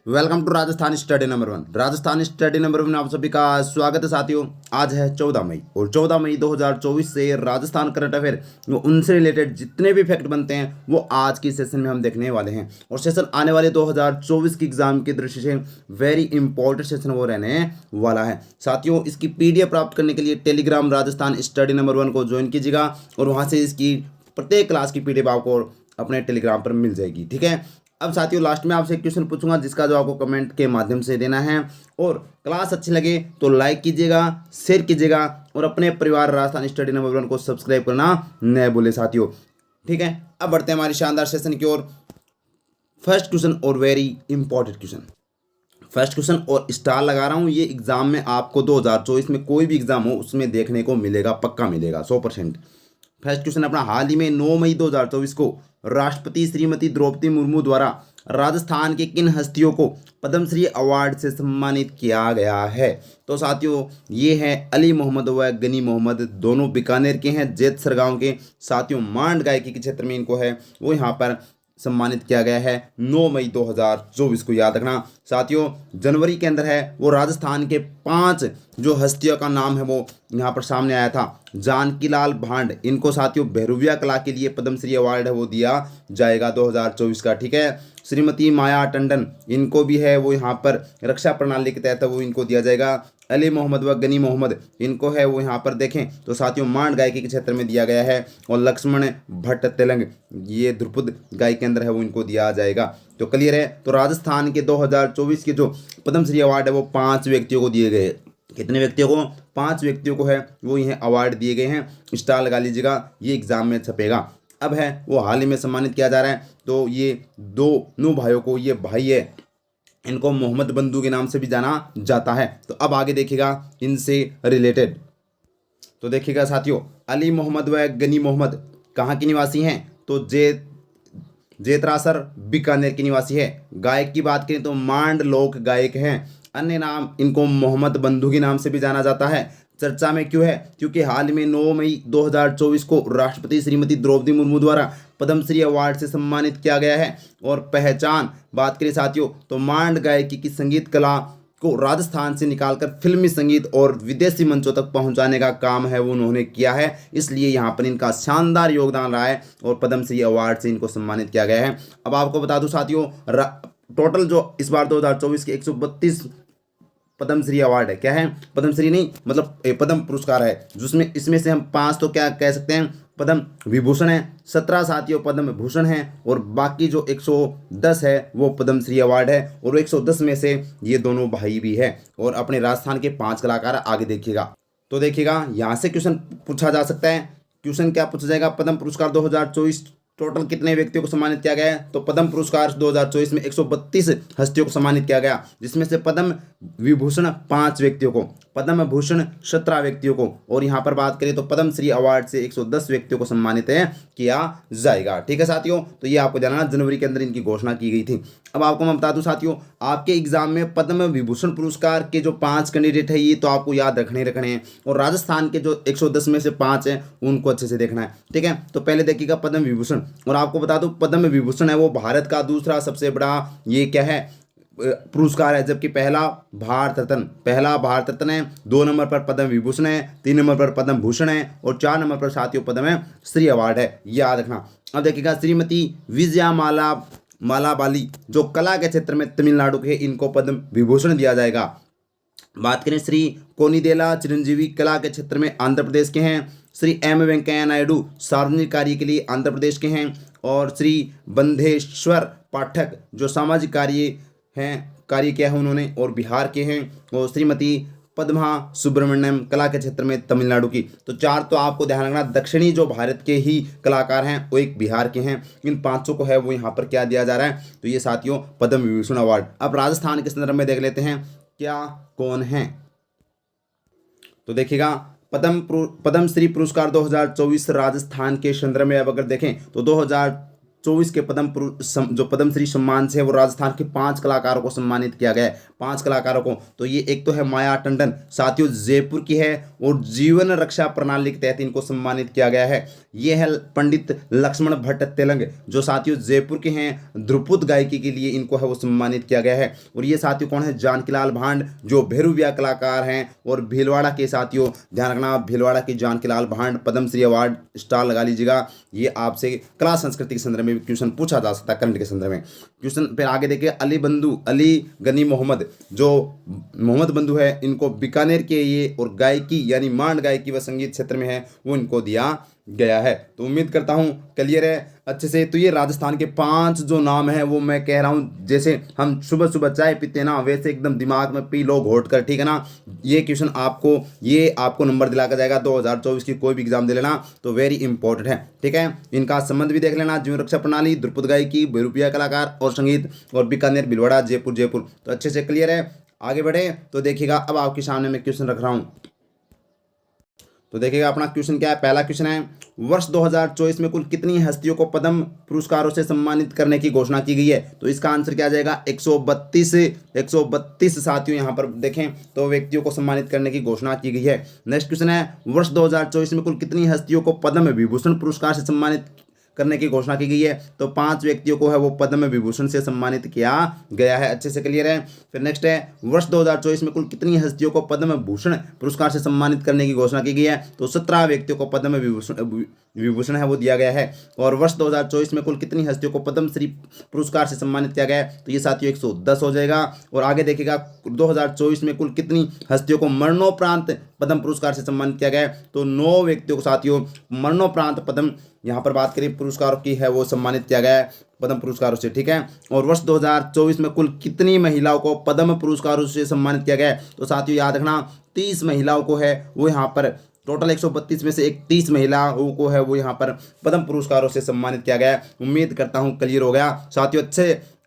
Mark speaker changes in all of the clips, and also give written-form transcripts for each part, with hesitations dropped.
Speaker 1: Welcome to Rajasthan study number 1। Rajasthan study number 1 में आप सभी का स्वागत है साथियों। आज है 14 मई और 14 मई 2024 से राजस्थान करंट अफेयर उनसे रिलेटेड जितने भी फैक्ट बनते हैं वो आज की सेशन में हम देखने वाले हैं। और सेशन आने वाले 2024 की एग्जाम की दृष्टि से वेरी इंपॉर्टेंट सेशन वो रहने वाला है साथियों। इसकी PDF प्राप्त करने के लिए टेलीग्राम राजस्थान स्टडी नंबर 1 को ज्वाइन कीजिएगा और वहाँ से इसकी प्रत्येक क्लास की PDF आपको अपने टेलीग्राम पर मिल जाएगी। ठीक है। अब साथियों लास्ट में आपसे एक क्वेश्चन पूछूंगा जिसका जो आपको कमेंट के माध्यम से देना है। और क्लास अच्छी लगे तो लाइक कीजिएगा, शेयर कीजिएगा और अपने परिवार राजस्थान स्टडी नंबर 1 को सब्सक्राइब करना न भूले साथियों। ठीक है। अब बढ़ते हैं हमारी शानदार सेशन की ओर। फर्स्ट क्वेश्चन और very important question, first question और स्टार लगा रहा हूँ। ये एग्जाम में आपको 2024 में कोई भी एग्जाम हो उसमें देखने को मिलेगा, पक्का मिलेगा 100%। फर्स्ट क्वेश्चन अपना, हाल ही में 9 मई 2024 को राष्ट्रपति श्रीमती द्रौपदी मुर्मू द्वारा राजस्थान के किन हस्तियों को पद्मश्री अवार्ड से सम्मानित किया गया है? तो साथियों ये हैं अली मोहम्मद व गनी मोहम्मद, दोनों बीकानेर के हैं, जैतसर गांव के। साथियों मांड गायकी के क्षेत्र में इनको है वो यहाँ पर सम्मानित किया गया है 9 मई 2024 को, याद रखना साथियों। जनवरी के अंदर है वो राजस्थान के 5 जो हस्तियों का नाम है वो यहाँ पर सामने आया था। जानकीलाल भांड, इनको साथियों भैरविया कला के लिए पद्मश्री अवार्ड है वो दिया जाएगा 2024 का। ठीक है। श्रीमती माया टंडन, इनको भी है वो यहाँ पर रक्षा प्रणाली के तहत वो इनको दिया जाएगा। अली मोहम्मद व गनी मोहम्मद, इनको है वो यहाँ पर देखें तो साथियों मांड गायकी के क्षेत्र में दिया गया है। और लक्ष्मण भट्ट तेलंग, ये ध्रुपद गायक के अंदर है वो इनको दिया जाएगा। तो क्लियर है। तो राजस्थान के 2024 के जो पद्मश्री अवार्ड है वो 5 व्यक्तियों को दिए गए। कितने व्यक्तियों को? 5 व्यक्तियों को है वो यह अवार्ड दिए गए हैं। स्टार लगा लीजिएगा, ये एग्जाम में छपेगा। अब है वो हाल ही में सम्मानित किया जा रहा है। तो ये दोनों भाइयों को, ये भाई है, इनको मोहम्मद बंधु के नाम से भी जाना जाता है। तो अब आगे देखिएगा इनसे रिलेटेड। तो देखिएगा साथियों, अली मोहम्मद व गनी मोहम्मद कहाँ के निवासी हैं? तो जेतरासर बीकानेर के निवासी है। गायक की बात करें तो मांड लोक गायक हैं। अन्य नाम इनको मोहम्मद बंधु के नाम से भी जाना जाता है। चर्चा में क्यों है? क्योंकि हाल में 9 मई 2024 को राष्ट्रपति श्रीमती द्रौपदी मुर्मू द्वारा पद्मश्री अवार्ड से सम्मानित किया गया है। और पहचान बात करें साथियों तो मांड गायकी की संगीत कला को राजस्थान से निकालकर फिल्मी संगीत और विदेशी मंचों तक पहुंचाने का काम है वो उन्होंने किया है, इसलिए यहाँ पर इनका शानदार योगदान रहा है और पद्मश्री अवार्ड से इनको सम्मानित किया गया है। अब आपको बता दूं साथियों, टोटल जो इस बार 2024 के 132 पद्मश्री अवार्ड है, क्या है? पद्मश्री नहीं, मतलब पद्म पुरस्कार है, जिसमें इसमें से हम 5 तो क्या कह सकते हैं, पद्म विभूषण है, 17 साथियों पद्म भूषण है और बाकी जो 110 है वो पद्मश्री अवार्ड है। और 110 में से ये दोनों भाई भी है और अपने राजस्थान के 5 कलाकार। आगे देखिएगा तो देखिएगा यहाँ से क्वेश्चन पूछा जा सकता है। क्वेश्चन क्या पूछा जाएगा? पद्म पुरस्कार 2024 टोटल कितने व्यक्तियों को सम्मानित किया गया है? तो पद्म पुरस्कार 2024 में 132 हस्तियों को सम्मानित किया गया, जिसमें से पद्म विभूषण 5 व्यक्तियों को, पद्म भूषण 17 व्यक्तियों को और यहाँ पर बात करें तो पद्मश्री अवार्ड से 110 व्यक्तियों को सम्मानित किया जाएगा। ठीक है साथियों, तो ये आपको जानना, जनवरी के अंदर इनकी घोषणा की गई थी। अब आपको मैं बता दूं साथियों, आपके एग्जाम में पद्म विभूषण पुरस्कार के जो 5 कैंडिडेट है ये तो आपको याद रखने हैं और राजस्थान के जो 110 में से 5 हैं उनको अच्छे से देखना है। ठीक है। तो पहले देखिएगा पद्म विभूषण, और आपको बता दूं पद्म विभूषण है वो भारत का दूसरा सबसे बड़ा ये क्या है पुरस्कार है, जबकि पहला भारत रत्न है, 2 नंबर पर पद्म विभूषण है, 3 नंबर पर पद्म भूषण है और 4 नंबर पर साथियों पद्म श्री अवार्ड है, याद रखना। अब देखिएगा श्रीमती विजया मालाबाली जो कला के क्षेत्र में तमिलनाडु के, इनको पद्म विभूषण दिया जाएगा। बात करें श्री कोनिदेला चिरंजीवी कला के क्षेत्र में आंध्र प्रदेश के हैं। श्री एम वेंकैया नायडू सार्वजनिक कार्य के लिए आंध्र प्रदेश के हैं। और श्री बंधेश्वर पाठक जो सामाजिक कार्य किया है उन्होंने और बिहार के हैं। और श्रीमती पद्मा सुब्रमण्यम कला के क्षेत्र में तमिलनाडु की। तो 4 तो आपको ध्यान रखना, दक्षिणी जो भारत के ही कलाकार हैं वो एक बिहार के हैं। इन 5 को है वो यहाँ पर क्या दिया जा रहा है? तो ये साथियों पद्म विभूषण अवार्ड। अब राजस्थान के संदर्भ में देख लेते हैं क्या कौन है। तो देखिएगा पद्मश्री पुरस्कार 2024 राजस्थान के संदर्भ में अब अगर देखें तो 2024 के जो पद्मश्री सम्मान से वो राजस्थान के 5 कलाकारों को सम्मानित किया गया है। 5 कलाकारों को। तो ये एक तो है माया टंडन, साथियों जयपुर की है, और जीवन रक्षा प्रणाली के तहत इनको सम्मानित किया गया है। ये है पंडित लक्ष्मण भट्ट तेलंग, जो साथियों जयपुर के हैं। ध्रुपद गायकी के लिए इनको है वो सम्मानित किया गया है। और ये साथियों कौन है, जानकीलाल भांड, जो भेरुविया कलाकार हैं। और भीलवाड़ा के साथियों ध्यान रखना, भीलवाड़ा के जानकीलाल भांड पद्मश्री अवार्ड स्टार लगा लीजिएगा। ये आपसे कला संस्कृति के संदर्भ में क्वेश्चन पूछा जा सकता है, करंट के संदर्भ में क्वेश्चन। फिर आगे देखिए, अली गनी मोहम्मद, जो मोहम्मद बंधु है, इनको बीकानेर के ये और गायकी यानी मांड गायकी व संगीत क्षेत्र में है वो इनको दिया गया है। तो उम्मीद करता हूँ क्लियर है अच्छे से। तो ये राजस्थान के 5 जो नाम है वो मैं कह रहा हूँ, जैसे हम सुबह सुबह चाय पीते ना, वैसे एकदम दिमाग में पी लो घोट कर, ठीक है ना। ये क्वेश्चन आपको नंबर दिला कर जाएगा 2024 की कोई भी एग्जाम दे लेना, तो वेरी इंपॉर्टेंट है, ठीक है। इनका संबंध भी देख लेना, जीवन रक्षा प्रणाली, ध्रुपद गायकी, भेरुपिया कलाकार और संगीत, और बीकानेर, भीलवाड़ा, जयपुर। तो अच्छे से क्लियर है। आगे बढ़े तो देखिएगा, अब आपके सामने मैं क्वेश्चन रख रहा हूँ। तो देखिएगा अपना क्वेश्चन क्या है। पहला क्वेश्चन है, वर्ष 2024 में कुल कितनी हस्तियों को पद्म पुरस्कारों से सम्मानित करने की घोषणा की गई है? तो इसका आंसर क्या आ जाएगा, 132 साथियों यहाँ पर देखें तो व्यक्तियों को सम्मानित करने की घोषणा की गई है। नेक्स्ट क्वेश्चन है, वर्ष 2024 में कुल कितनी हस्तियों को पद्म विभूषण पुरस्कार से सम्मानित करने की घोषणा की गई है? तो 5 व्यक्तियों को है वो पद्म विभूषण से सम्मानित किया गया है। अच्छे से क्लियर है। फिर नेक्स्ट है, वर्ष 2024 में कुल कितनी हस्तियों को पद्म भूषण पुरस्कार से सम्मानित करने की घोषणा की गई है? तो 17 व्यक्तियों को पद्म विभूषण है वो दिया गया है। और वर्ष 2024 में कुल कितनी हस्तियों को पद्मश्री पुरस्कार से सम्मानित किया गया है? तो ये साथियों 110 हो जाएगा। और आगे देखिएगा, 2024 में कुल कितनी हस्तियों को मरणोपरांत पद्म पुरस्कार से सम्मानित किया गया है? तो 9 व्यक्तियों को साथियों मरणोपरांत पद्म, यहाँ पर बात करें पुरस्कारों की, है वो सम्मानित किया गया है पद्म पुरस्कारों से, ठीक है। और वर्ष 2024 में कुल कितनी महिलाओं को पद्म पुरस्कारों से सम्मानित किया गया है? तो साथियों याद रखना, 30 महिलाओं को है वो यहाँ पर, टोटल 132 में से 30 महिलाओं को है वो यहाँ पर पद्म पुरस्कारों से सम्मानित किया गया है। उम्मीद करता हूँ क्लियर हो गया साथियों।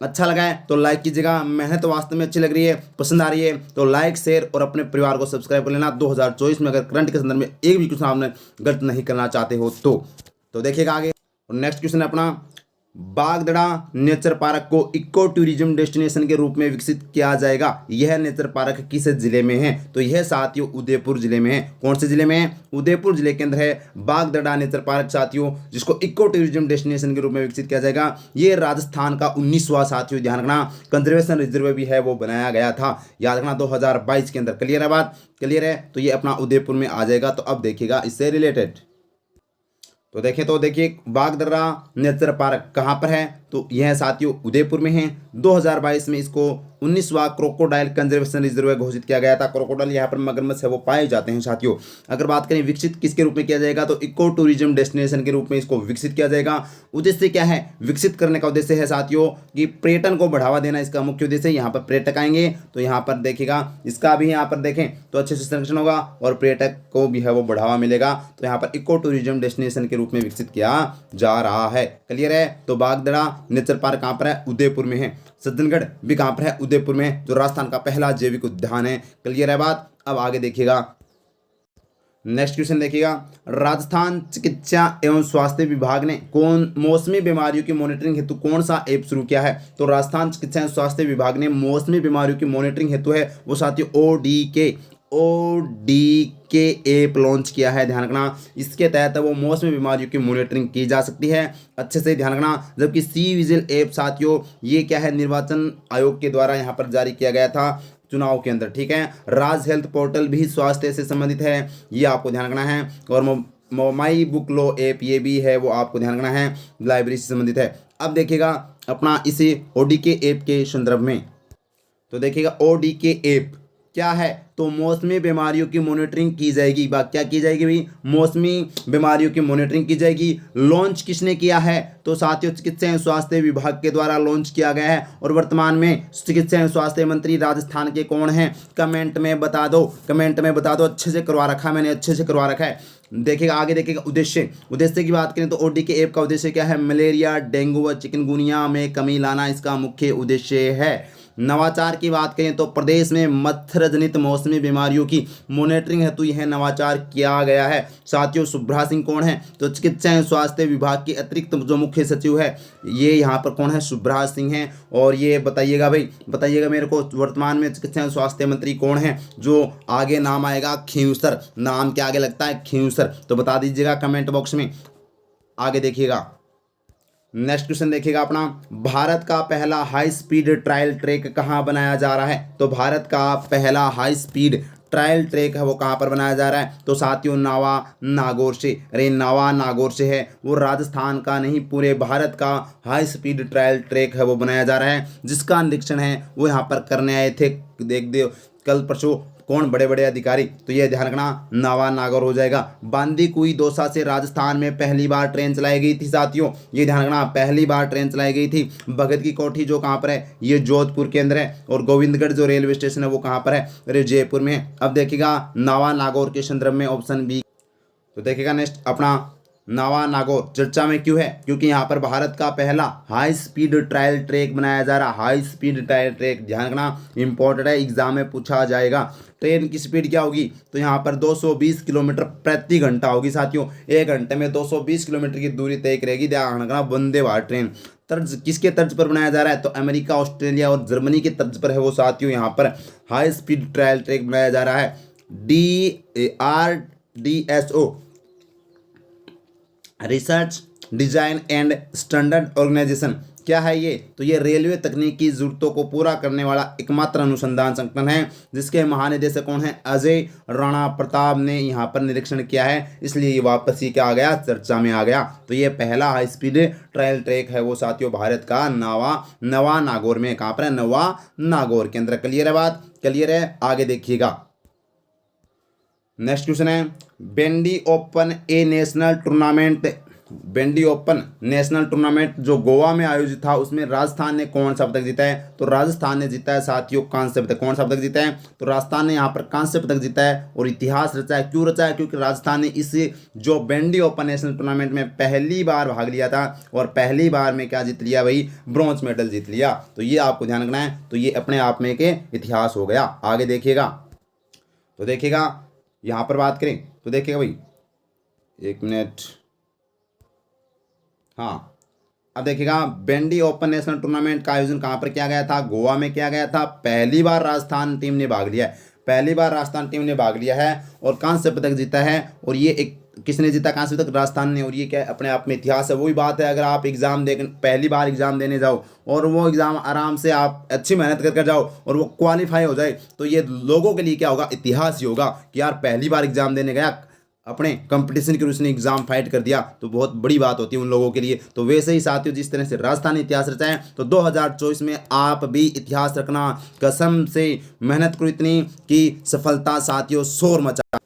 Speaker 1: अच्छा लगा है तो लाइक कीजिएगा। मेहनत वास्तव में अच्छी लग रही है, पसंद आ रही है तो लाइक, शेयर और अपने परिवार को सब्सक्राइब कर लेना। 2024 में अगर करंट के संदर्भ में एक भी क्वेश्चन आपने गलत नहीं करना चाहते हो तो देखिएगा आगे। और नेक्स्ट क्वेश्चन है अपना, बागदड़ा नेचर पार्क को इको टूरिज्म डेस्टिनेशन के रूप में विकसित किया जाएगा। यह नेचर पार्क किस जिले में है? तो यह साथियों उदयपुर जिले में है। कौन से जिले में है? उदयपुर जिले के अंदर है बागदड़ा नेचर पार्क साथियों, जिसको इको टूरिज्म डेस्टिनेशन के रूप में विकसित किया जाएगा। ये राजस्थान का 19वां साथियों ध्यान रखना कंजर्वेशन रिजर्व भी है वो बनाया गया था, याद रखना 2022 के अंदर। क्लियर है बात? क्लियर है। तो ये अपना उदयपुर में आ जाएगा। तो अब देखिएगा इससे रिलेटेड, तो देखिए बागदरा नेचर पार्क कहाँ पर है? तो यह साथियों उदयपुर में है। 2022 में इसको 19वां क्रोकोडाइल कंजर्वेशन रिजर्व घोषित किया गया था। क्रोकोडाइल यहाँ पर मगरमच्छ है वो पाए जाते हैं साथियों। अगर बात करें विकसित किसके रूप में किया जाएगा, तो इको टूरिज्म डेस्टिनेशन के रूप में इसको विकसित किया जाएगा। उद्देश्य क्या है? विकसित करने का उद्देश्य है साथियों कि पर्यटन को बढ़ावा देना, इसका मुख्य उद्देश्य है। यहाँ पर पर्यटक आएंगे तो यहाँ पर देखिएगा, इसका भी यहाँ पर देखें तो अच्छे से संरक्षण होगा और पर्यटक को भी है वो बढ़ावा मिलेगा। तो यहाँ पर इको टूरिज्म डेस्टिनेशन के रूप में विकसित किया जा रहा है। क्लियर है। तो बागदड़ा नेचर पार्क कहाँ पर है? उदयपुर में है। सज्जनगढ़ भी कहाँ पर है? उदयपुर में, जो राजस्थान का पहला जैविक उद्यान है। क्लियर है बात? अब आगे देखिएगा, नेक्स्ट क्वेश्चन देखिएगा, राजस्थान चिकित्सा एवं स्वास्थ्य विभाग ने मौसमी बीमारियों की मॉनिटरिंग हेतु कौन सा ऐप शुरू किया है? तो राजस्थान चिकित्सा एवं स्वास्थ्य विभाग ने मौसमी बीमारियों की मॉनिटरिंग हेतु है वो साथियों ODK ऐप लॉन्च किया है। ध्यान रखना, इसके तहत वो मौसमी बीमारियों की मॉनिटरिंग की जा सकती है। अच्छे से ध्यान रखना। जबकि सी विजिल ऐप साथियों ये क्या है, निर्वाचन आयोग के द्वारा यहाँ पर जारी किया गया था चुनाव के अंदर, ठीक है। राज हेल्थ पोर्टल भी स्वास्थ्य से संबंधित है, ये आपको ध्यान रखना है। और माई बुक लो ऐप ये भी है वो आपको ध्यान रखना है, लाइब्रेरी से संबंधित है। अब देखिएगा अपना इसी ODK ऐप के संदर्भ में, तो देखिएगा ODK ऐप क्या है? तो मौसमी बीमारियों की मॉनिटरिंग की जाएगी। बात क्या की जाएगी भाई? मौसमी बीमारियों की मॉनिटरिंग की जाएगी। लॉन्च किसने किया है? तो साथियों चिकित्सा एवं स्वास्थ्य विभाग के द्वारा लॉन्च किया गया है। और वर्तमान में चिकित्सा एवं स्वास्थ्य मंत्री राजस्थान के कौन हैं? कमेंट में बता दो, कमेंट में बता दो। अच्छे से करवा रखा मैंने, अच्छे से करवा रखा है। देखिएगा आगे देखिएगा उद्देश्य की बात करें तो ODK ऐप का उद्देश्य क्या है? मलेरिया, डेंगू व चिकनगुनिया में कमी लाना इसका मुख्य उद्देश्य है। नवाचार की बात करें तो प्रदेश में मच्छर जनित मौसमी बीमारियों की मॉनिटरिंग हेतु यह नवाचार किया गया है। साथियों, शुभ्रा सिंह कौन है? तो चिकित्सा एवं स्वास्थ्य विभाग के अतिरिक्त जो मुख्य सचिव है ये यहाँ पर कौन है? शुभ्रा सिंह है। और ये बताइएगा भाई, बताइएगा मेरे को, वर्तमान में चिकित्सा एवं स्वास्थ्य मंत्री कौन है? जो आगे नाम आएगा खींवसर, नाम के आगे लगता है खींवसर, तो बता दीजिएगा कमेंट बॉक्स में। आगे देखिएगा, नेक्स्ट क्वेश्चन देखिएगा अपना, भारत का पहला हाई स्पीड ट्रायल ट्रैक कहाँ बनाया जा रहा है? तो भारत का पहला हाई स्पीड ट्रायल ट्रैक है वो कहाँ पर बनाया जा रहा है? तो साथियों नावा नागौर से, अरे नावा नागौर से है, वो राजस्थान का नहीं पूरे भारत का हाई स्पीड ट्रायल ट्रैक है वो बनाया जा रहा है, जिसका निरीक्षण है वो यहाँ पर करने आए थे, देख दो कल परसों, कौन? बड़े बड़े अधिकारी। तो ये ध्यान रखना, नावा नागौर हो जाएगा। बांदीकुई दौसा से राजस्थान में पहली बार ट्रेन चलाई गई थी साथियों, ये ध्यान रखना, पहली बार ट्रेन चलाई गई थी। भगत की कोठी जो कहाँ पर है? ये जोधपुर के अंदर है। और गोविंदगढ़ जो रेलवे स्टेशन है वो कहाँ पर है? अरे जयपुर में है। अब देखिएगा नावा नागौर के संदर्भ में ऑप्शन बी। तो देखिएगा नेक्स्ट अपना, नावा नागौर चर्चा में क्यों है? क्योंकि यहाँ पर भारत का पहला हाई स्पीड ट्रायल ट्रैक बनाया जा रहा है। हाई स्पीड ट्रायल ट्रैक ध्यान रखना, इंपॉर्टेंट है, एग्जाम में पूछा जाएगा। ट्रेन की स्पीड क्या होगी? तो यहाँ पर 220 किलोमीटर प्रति घंटा होगी साथियों, 1 घंटे में 220 किलोमीटर की दूरी तय करेगी। ध्यान रखना, वंदे भारत ट्रेन। तर्ज किसके तर्ज पर बनाया जा रहा है? तो अमेरिका, ऑस्ट्रेलिया और जर्मनी के तर्ज पर है वो साथियों, यहाँ पर हाई स्पीड ट्रायल ट्रैक बनाया जा रहा है। DRDSO research design and standard organisation, क्या है ये? तो ये रेलवे तकनीकी जरूरतों को पूरा करने वाला एकमात्र अनुसंधान संगठन है, जिसके महानिदेशक कौन है? अजय राणा प्रताप ने यहाँ पर निरीक्षण किया है, इसलिए ये वापस ही क्या आ गया? चर्चा में आ गया। तो ये पहला हाई स्पीड ट्रायल ट्रैक है वो साथियों भारत का नवा नागौर में, कहाँ पर है? नवा नागौर के अंदर। क्लियर है बात? क्लियर है। आगे देखिएगा, नेक्स्ट क्वेश्चन है, bandy open a national tournament, bandy open national tournament जो गोवा में आयोजित था उसमें राजस्थान ने कौन सा पदक जीता है? तो राजस्थान ने जीता है साथियों कांस्य पदक। कौन सा पदक जीता है? तो राजस्थान ने यहाँ पर कांस्य पदक जीता है। और इतिहास रचा है, क्यों रचा है? क्योंकि राजस्थान ने इस जो बेंडी ओपन नेशनल टूर्नामेंट में पहली बार भाग लिया था और पहली बार में क्या जीत लिया भाई? ब्रॉन्ज मेडल जीत लिया। तो ये आपको ध्यान रखना है। तो ये अपने आप में के इतिहास हो गया। आगे देखिएगा, तो देखिएगा यहाँ पर बात करें तो देखिएगा भाई, 1 मिनट, हाँ, अब देखिएगा बेंडी ओपन नेशनल टूर्नामेंट का आयोजन कहाँ पर किया गया था? गोवा में किया गया था। पहली बार राजस्थान टीम ने भाग लिया है, पहली बार राजस्थान टीम ने भाग लिया है और कांस्य पदक जीता है। और ये एक किसने जीता कांस्य पदक? राजस्थान ने। और ये क्या है? अपने आप में इतिहास है। वही बात है, अगर आप एग्जाम दे पहली बार एग्जाम देने जाओ और वो एग्जाम आराम से आप अच्छी मेहनत करके जाओ और वो क्वालिफाई हो जाए, तो ये लोगों के लिए क्या होगा? इतिहास ही होगा कि यार पहली बार एग्जाम देने गया, अपने कंपटीशन के उसने एग्जाम फाइट कर दिया, तो बहुत बड़ी बात होती है उन लोगों के लिए। तो वैसे ही साथियों, जिस तरह से राजस्थान ने इतिहास रचा है, तो 2024 में आप भी इतिहास रखना, कसम से मेहनत करो इतनी कि सफलता साथियों शोर मचा।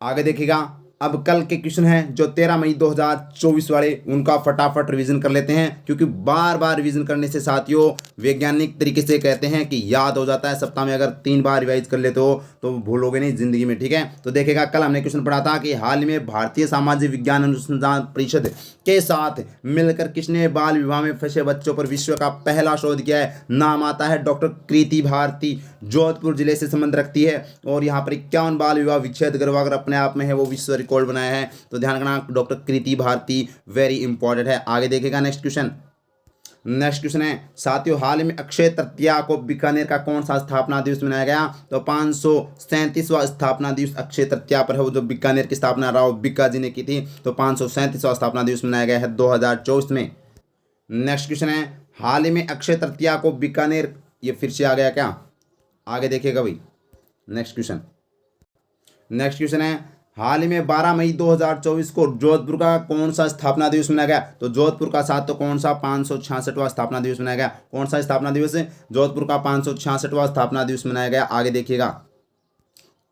Speaker 1: आगे देखिएगा, अब कल के क्वेश्चन हैं जो 13 मई 2024 वाले, उनका फटाफट रिवीजन कर लेते हैं, क्योंकि बार बार रिवीजन करने से साथियों वैज्ञानिक तरीके से कहते हैं कि याद हो जाता है। सप्ताह में अगर 3 बार रिवाइज कर लेते हो तो भूलोगे नहीं जिंदगी में, ठीक है। तो देखिएगा, कल हमने क्वेश्चन पढ़ा था कि हाल ही में भारतीय सामाजिक विज्ञान अनुसंधान परिषद के साथ मिलकर किसने बाल विवाह में फंसे बच्चों पर विश्व का पहला शोध किया है? नाम आता है डॉक्टर कृति भारती, जोधपुर जिले से संबंध रखती है। और यहाँ पर 51 बाल विवाह विच्छेद करवाकर अपने आप में है वो विश्व रिकॉर्ड बनाया है। तो ध्यान रखना, डॉक्टर कृति भारती वेरी इंपॉर्टेंट है। आगे देखिएगा नेक्स्ट क्वेश्चन। नेक्स्ट क्वेश्चन है साथियों, हाल में अक्षय तृतीया को बीकानेर का कौन सा स्थापना दिवस मनाया गया? तो 537वां स्थापना दिवस अक्षय तृतीया पर है, वो जो बीकानेर की स्थापना राव बिक्का जी ने की थी। तो 537वां स्थापना दिवस मनाया गया है 2024 में। नेक्स्ट क्वेश्चन है, हाल ही में अक्षय तृतीया को बीकानेर, ये फिर से आ गया क्या? आगे देखिएगा भाई नेक्स्ट क्वेश्चन है, हाल ही में 12 मई 2024 को जोधपुर का कौन सा स्थापना दिवस मनाया गया? तो जोधपुर का साथ तो कौन सा 566वां स्थापना दिवस मनाया गया? कौन सा स्थापना दिवस है? जोधपुर का 566वां स्थापना दिवस मनाया गया। आगे देखिएगा,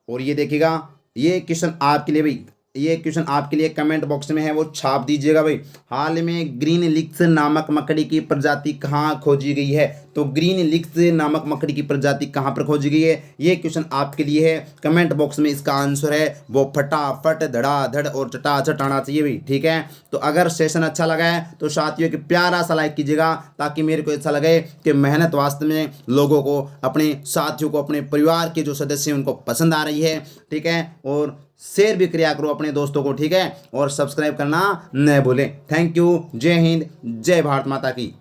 Speaker 1: और ये देखिएगा, ये क्वेश्चन आपके लिए भाई ये क्वेश्चन आपके लिए कमेंट बॉक्स में है, वो छाप दीजिएगा भाई। हाल में ग्रीन लिक्स नामक मकड़ी की प्रजाति कहाँ खोजी गई है? तो ग्रीन लिक्स नामक मकड़ी की प्रजाति कहाँ पर खोजी गई है, ये क्वेश्चन आपके लिए है। कमेंट बॉक्स में इसका आंसर है वो फटाफट धड़ाधड़ और चटाचट आना चाहिए भाई, ठीक है। तो अगर सेशन अच्छा लगा है तो साथियों कि प्यारा सा लाइक कीजिएगा, ताकि मेरे को ऐसा लगे कि मेहनत वास्तव में लोगों को, अपने साथियों को, अपने परिवार के जो सदस्य हैं उनको पसंद आ रही है, ठीक है। और शेयर भी किया करो अपने दोस्तों को, ठीक है। और सब्सक्राइब करना न भूलें। Thank you. जय हिंद, जय भारत माता की।